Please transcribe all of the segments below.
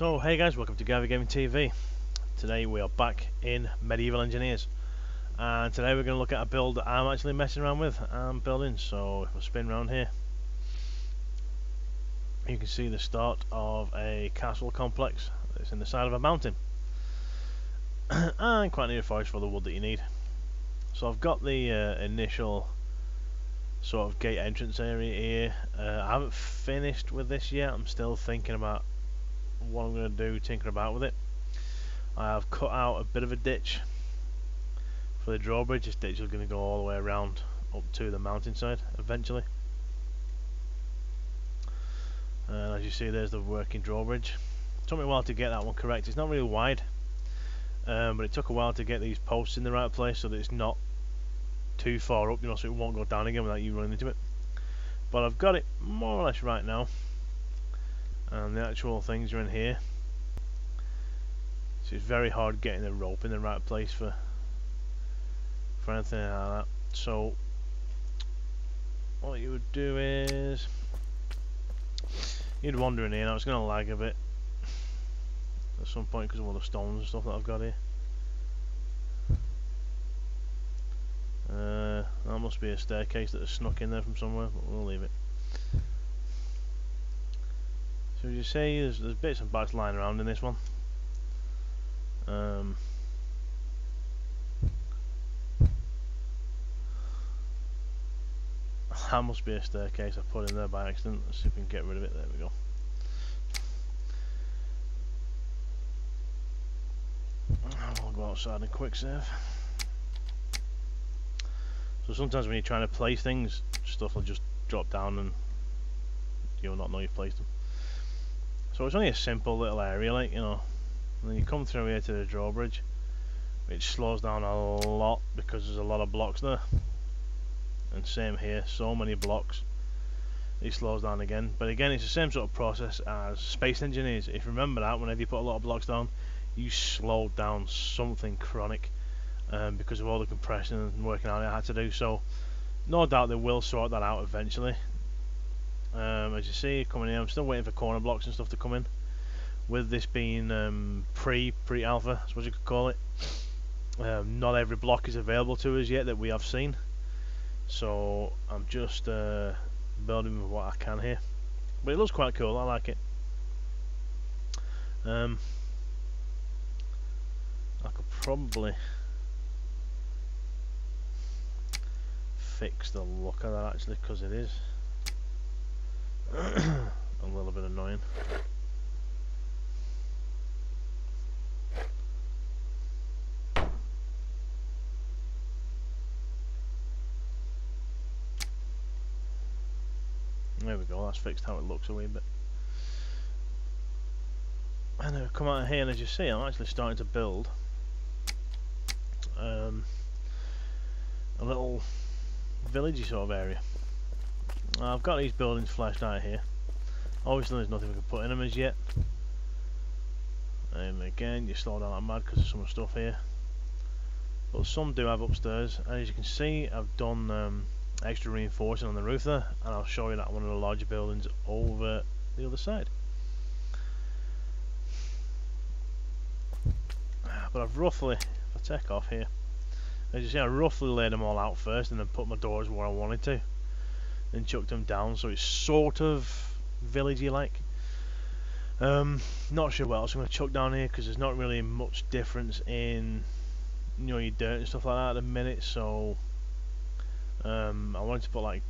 So hey guys, welcome to Gavy Gaming TV. Today we are back in Medieval Engineers, and today we're going to look at a build that I'm actually messing around with and building. So if I spin around here, you can see the start of a castle complex that's in the side of a mountain and quite near a forest for the wood that you need. So I've got the initial sort of gate entrance area here. I haven't finished with this yet. I'm still thinking about what I'm going to do, tinkering about with it. I have cut out a bit of a ditch for the drawbridge. This ditch is going to go all the way around up to the mountainside eventually. And as you see, there's the working drawbridge. It took me a while to get that one correct. It's not really wide, but it took a while to get these posts in the right place so that it's not too far up, so it won't go down again without you running into it. But I've got it more or less right now, and the actual things are in here. So it's very hard getting the rope in the right place for anything like that. So what you would do is you'd wander in here. Now it's going to lag a bit at some point because of all the stones and stuff that I've got here. That must be a staircase that has snuck in there from somewhere, but we'll leave it. So as you see, there's bits and bats lying around in this one. That must be a staircase I put in there by accident. Let's see if we can get rid of it. There we go. I'll go outside and quick save. So sometimes when you're trying to place things, stuff will just drop down and you'll not know you've placed them. So it's only a simple little area, like, and then you come through here to the drawbridge, which slows down a lot because there's a lot of blocks there. And same here, so many blocks. It slows down again, but again it's the same sort of process as Space Engineers. If you remember that, whenever you put a lot of blocks down, you slow down something chronic because of all the compression and working out I had to do. So no doubt they will sort that out eventually. As you see, coming in, I'm still waiting for corner blocks and stuff to come in. With this being pre-alpha, I suppose you could call it, not every block is available to us yet that we have seen. So I'm just building with what I can here, but it looks quite cool. I like it. I could probably fix the look of that actually, because it is a little bit annoying. There we go, that's fixed how it looks a wee bit. And I've come out of here, and as you see, I'm actually starting to build a little villagey sort of area. I've got these buildings fleshed out here. Obviously there's nothing we can put in them as yet. And again, you slow down like mad because there's so much stuff here. But some do have upstairs, and as you can see, I've done extra reinforcing on the roof there, and I'll show you that one of the larger buildings over the other side. But I've roughly, if I take off here, as you see, I roughly laid them all out first and then put my doors where I wanted to, then chucked them down so it's sort of villagey like. Not sure what else I'm going to chuck down here because there's not really much difference in your dirt and stuff like that at the minute. So I wanted to put like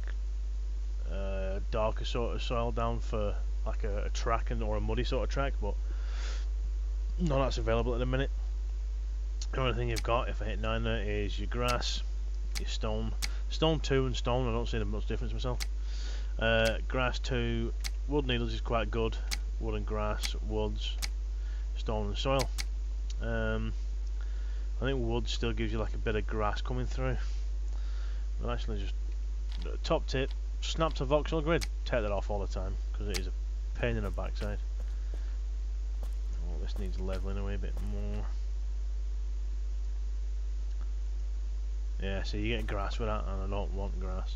darker sort of soil down for like a track or a muddy sort of track, but none that's available at the minute. The only thing you've got, if I hit 9 there, is your grass, your stone 2 and stone. I don't see much difference myself. Grass 2, wood needles is quite good. Wood and grass, woods, stone and soil. I think wood still gives you like a bit of grass coming through. But actually, just top tip: snap to voxel grid. Take that off all the time because it is a pain in the backside. Oh, this needs leveling a wee bit more. Yeah, so you get grass with that, and I don't want grass.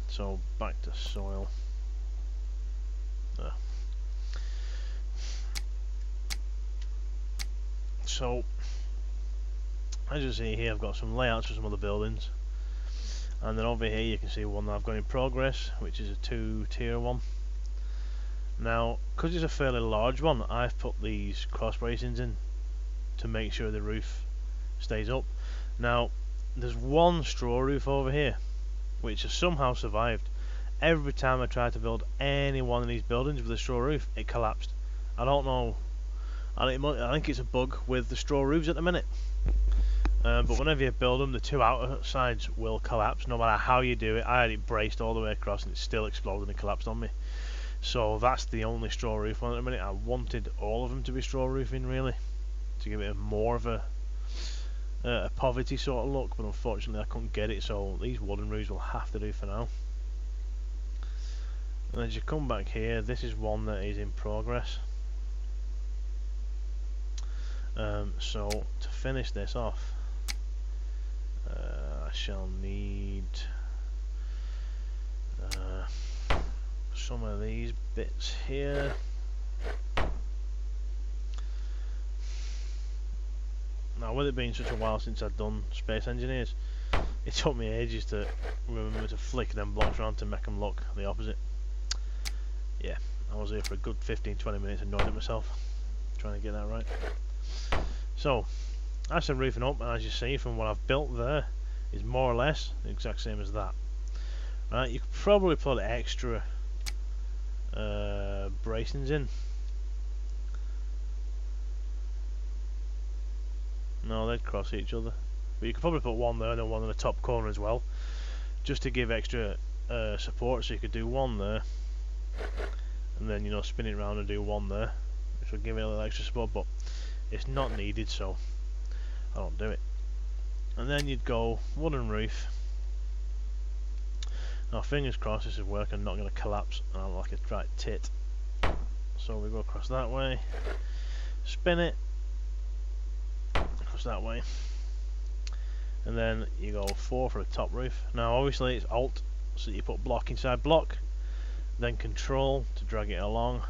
So back to soil. So as you see here, I've got some layouts for some other buildings, and then over here you can see one that I've got in progress, which is a 2-tier one. Now, because it's a fairly large one, I've put these cross bracings in to make sure the roof stays up. Now, there's one straw roof over here which has somehow survived. Every time I try to build any one of these buildings with a straw roof, it collapsed. I don't know. I think it's a bug with the straw roofs at the minute. But whenever you build them, the two outer sides will collapse, no matter how you do it. I had it braced all the way across and it still exploded and collapsed on me. So that's the only straw roof one at the minute. I wanted all of them to be straw roofing, really, to give it more of a poverty sort of look, but unfortunately I couldn't get it, so these wooden roofs will have to do for now. And as you come back here, this is one that is in progress. So to finish this off, I shall need some of these bits here. Now, with it being such a while since I've done Space Engineers, it took me ages to remember to flick them blocks around to make them look the opposite. Yeah, I was here for a good 15-20 minutes annoyed at myself trying to get that right. So, that's the roofing up, and as you see from what I've built there, is more or less the exact same as that. Right, you could probably put extra bracings in. No, they'd cross each other. But you could probably put one there and then one in the top corner as well, just to give extra support. So you could do one there, and then, you know, spin it around and do one there, which will give it a little extra support. But it's not needed, so I don't do it. And then you'd go wooden roof. Now, fingers crossed this is working, not going to collapse and I'm like a right tit. So we go across that way, spin it across that way, and then you go 4 for a top roof. Now obviously it's Alt, so you put block inside block, then Control to drag it along,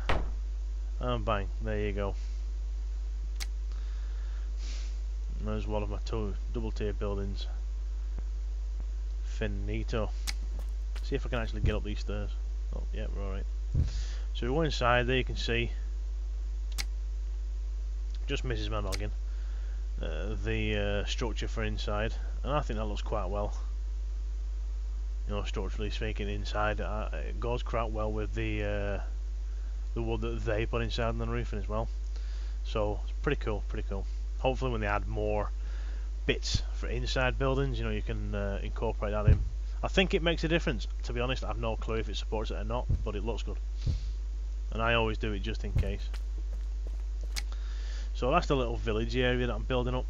and bang, there you go. And there's one of my 2 double tier buildings. Finito. See if I can actually get up these stairs. Oh, yeah, we're alright. So we go inside, there you can see, just misses my noggin, the structure for inside, and I think that looks quite well. You know, structurally speaking, inside it goes quite well with the wood that they put inside on the roofing as well. So it's pretty cool, pretty cool. Hopefully when they add more bits for inside buildings, you know, you can incorporate that in. I think it makes a difference. To be honest, I have no clue if it supports it or not, but it looks good. And I always do it just in case. So that's the little village area that I'm building up.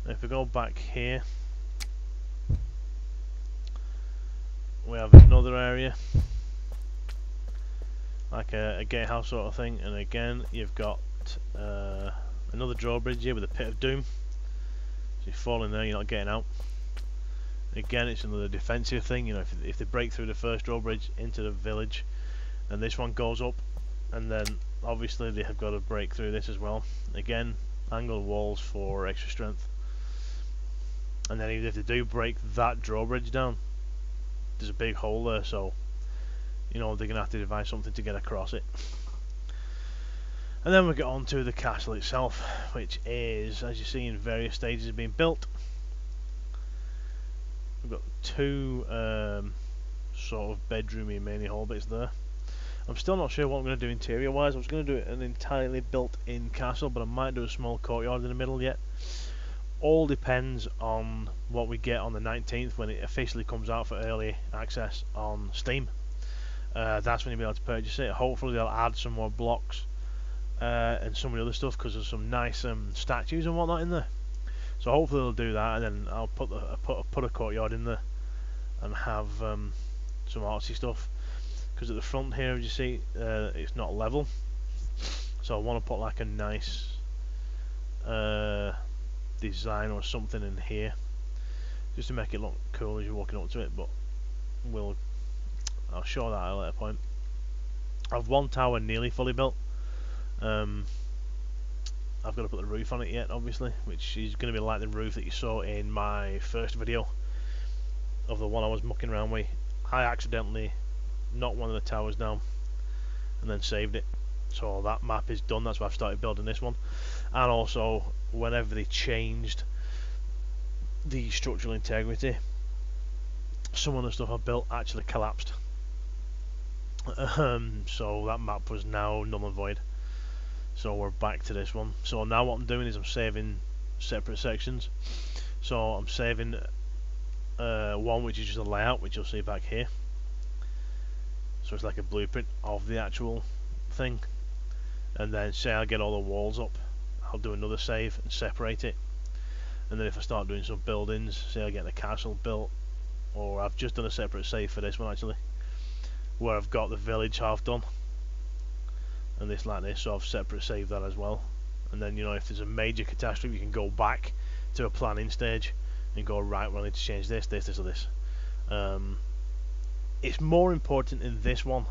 And if we go back here, we have another area, like a gatehouse sort of thing, and again you've got another drawbridge here with a pit of doom. So you fall in there, you're not getting out. Again, it's another defensive thing. You know, if they break through the first drawbridge into the village, and this one goes up, and then obviously they have got to break through this as well. Again, angled walls for extra strength. And then even if they do break that drawbridge down, there's a big hole there, so you know they're gonna have to devise something to get across it. And then we get on to the castle itself, which is, as you see, in various stages of being built. We've got 2 sort of bedroomy mainly hall bits there. I'm still not sure what I'm going to do interior wise. I was going to do an entirely built in castle, but I might do a small courtyard in the middle yet. All depends on what we get on the 19th when it officially comes out for early access on Steam. That's when you'll be able to purchase it. Hopefully they'll add some more blocks and some of the other stuff, because there's some nice statues and whatnot in there. So hopefully they'll do that, and then I'll put a courtyard in there and have some artsy stuff. Because at the front here, as you see, it's not level, so I want to put like a nice design or something in here, just to make it look cool as you're walking up to it. But I'll show that at a later point. I've 1 tower nearly fully built. I've got to put the roof on it yet, obviously, which is going to be like the roof that you saw in my first video of the one I was mucking around with. I accidentally knocked one of the towers down and then saved it. So that map is done, that's why I've started building this one. And also, whenever they changed the structural integrity, some of the stuff I built actually collapsed. So that map was now null and void. So we're back to this one. So now what I'm doing is I'm saving separate sections. So I'm saving one which is just a layout, which you'll see back here. So it's like a blueprint of the actual thing. And then say I get all the walls up, I'll do another save and separate it. And then if I start doing some buildings, say I get the castle built, or I've just done a separate save for this one actually, where I've got the village half done and this like this, so I've separate saved that as well. And then, you know, if there's a major catastrophe, you can go back to a planning stage and go, right, well I need to change this, this, this or this. It's more important in this one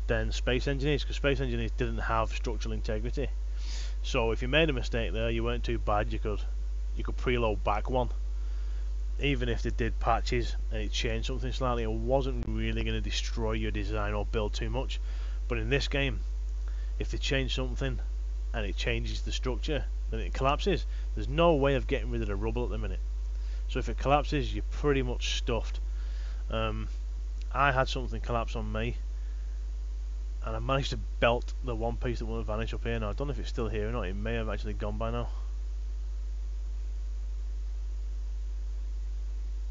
than Space Engineers, because Space Engineers didn't have structural integrity. So if you made a mistake there, you weren't too bad, you could preload back one. Even if they did patches and it changed something slightly, it wasn't really going to destroy your design or build too much. But in this game, if they change something and it changes the structure, then it collapses. There's no way of getting rid of the rubble at the minute. So if it collapses, you're pretty much stuffed. I had something collapse on me, and I managed to belt the one piece that wouldn't vanish up here. Now I don't know if it's still here or not. It may have actually gone by now.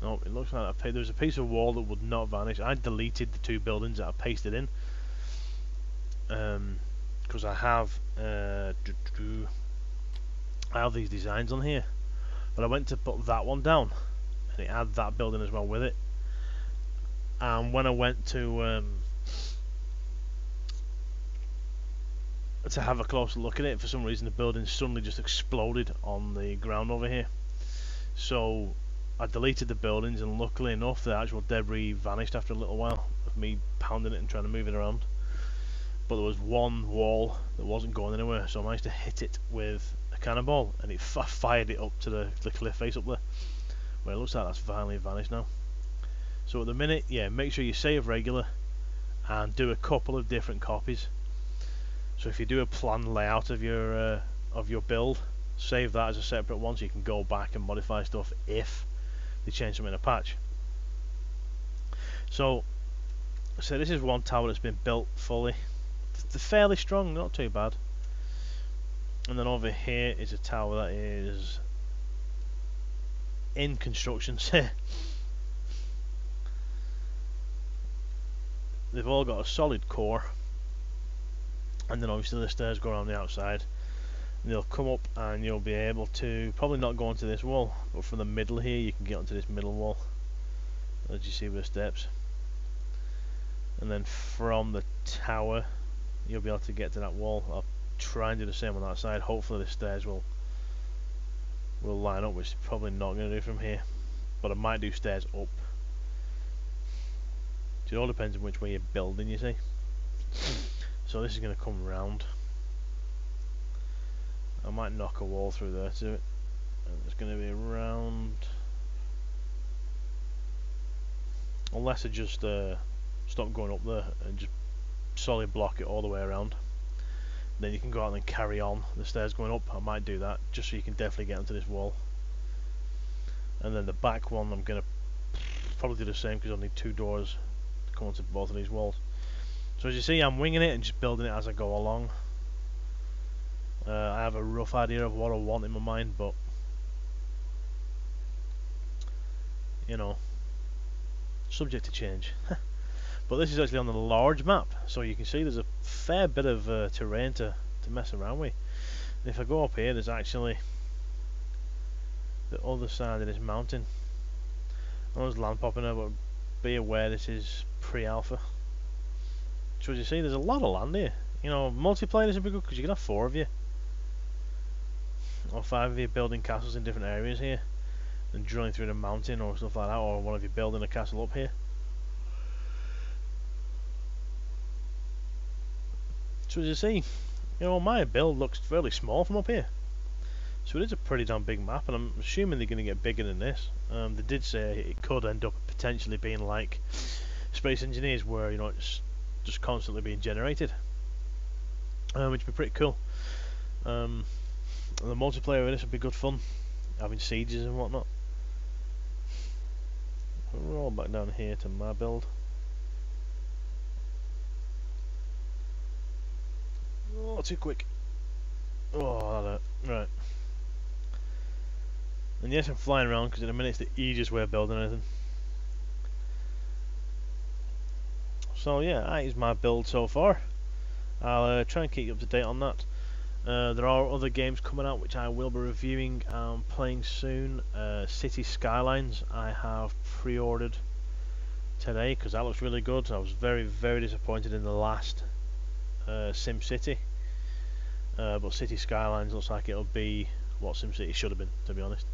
No, it looks like there was a piece of wall that would not vanish. I deleted the two buildings that I pasted in, because I have these designs on here, but I went to put that one down and it had that building as well with it. And when I went to have a closer look at it, for some reason the building suddenly just exploded on the ground over here. So I deleted the buildings, and luckily enough the actual debris vanished after a little while of me pounding it and trying to move it around. But there was one wall that wasn't going anywhere, so I managed to hit it with a cannonball, and it fired it up to the cliff face up there, where it looks like that's finally vanished now. So at the minute, yeah, make sure you save regular and do a couple of different copies. So if you do a plan layout of your build, save that as a separate one so you can go back and modify stuff if they change something in a patch. So this is one tower that's been built fully. They're fairly strong, not too bad. And then over here is a tower that is in construction. They've all got a solid core, and then obviously the stairs go around the outside, and they'll come up and you'll be able to probably not go onto this wall, but from the middle here you can get onto this middle wall, as you see with the steps. And then from the tower you'll be able to get to that wall. I'll try and do the same on that side. Hopefully the stairs will line up, which is probably not going to do from here, but I might do stairs up. So it all depends on which way you're building, you see. So this is going to come round. I might knock a wall through there to it, and it's going to be around, unless I just stop going up there and just solid block it all the way around. Then you can go out and carry on the stairs going up. I might do that just so you can definitely get onto this wall. And then the back one I'm going to probably do the same, because I'll need two doors to come onto both of these walls. So as you see, I'm winging it and just building it as I go along. I have a rough idea of what I want in my mind, but you know, subject to change. But this is actually on the large map, so you can see there's a fair bit of terrain to mess around with. And if I go up here, there's actually the other side of this mountain. I know there's land popping there, but be aware this is pre-alpha. So as you see, there's a lot of land here. You know, multiplayer is a bit good because you can have 4 of you or 5 of you building castles in different areas here and drilling through the mountain or stuff like that, or one of you building a castle up here. So as you see, you know, my build looks fairly small from up here. So it is a pretty damn big map, and I'm assuming they're going to get bigger than this. They did say it could end up potentially being like Space Engineers, where it's just constantly being generated, which would be pretty cool. The multiplayer of this would be good fun, having sieges and whatnot. We'll roll back down here to my build. Oh, too quick. Oh, that hurt. Right. And yes, I'm flying around because in a minute it's the easiest way of building anything. So yeah, that is my build so far. I'll try and keep you up to date on that. There are other games coming out which I will be reviewing and playing soon. City Skylines I have pre-ordered today because that looks really good. I was very, very disappointed in the last Sim City, but City Skylines looks like it'll be what Sim City should have been, to be honest.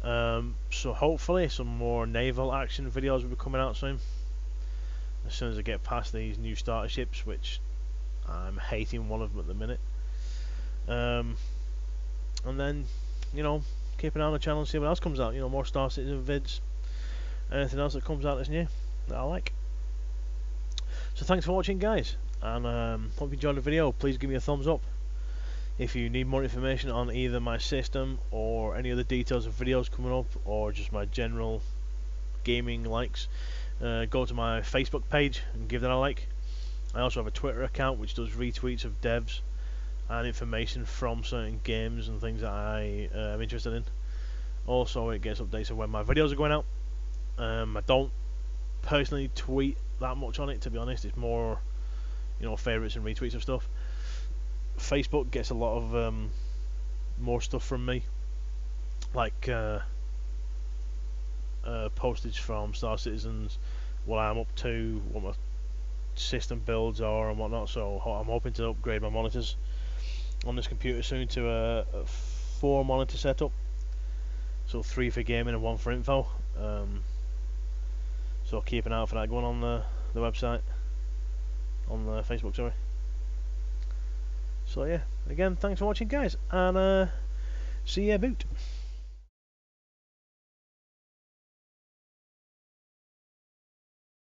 So hopefully some more naval action videos will be coming out soon, as soon as I get past these new starter ships, which I'm hating one of them at the minute. And then, keep an eye on the channel and see what else comes out. More Star Citizen vids, anything else that comes out that's new that I like. So thanks for watching, guys, and hope you enjoyed the video. Please give me a thumbs up. If you need more information on either my system or any other details of videos coming up, or just my general gaming likes, go to my Facebook page and give that a like. I also have a Twitter account which does retweets of devs and information from certain games and things that I am interested in. Also, it gets updates of when my videos are going out. I don't personally tweet that much on it, to be honest. It's more, favourites and retweets of stuff. Facebook gets a lot of more stuff from me, like postage from Star Citizens, what I'm up to, what my system builds are and whatnot. So I'm hoping to upgrade my monitors on this computer soon to a 4 monitor setup, so 3 for gaming and 1 for info. So keep an eye out for that going on the website, on the Facebook, sorry. So yeah, again, thanks for watching, guys, and see ya boot.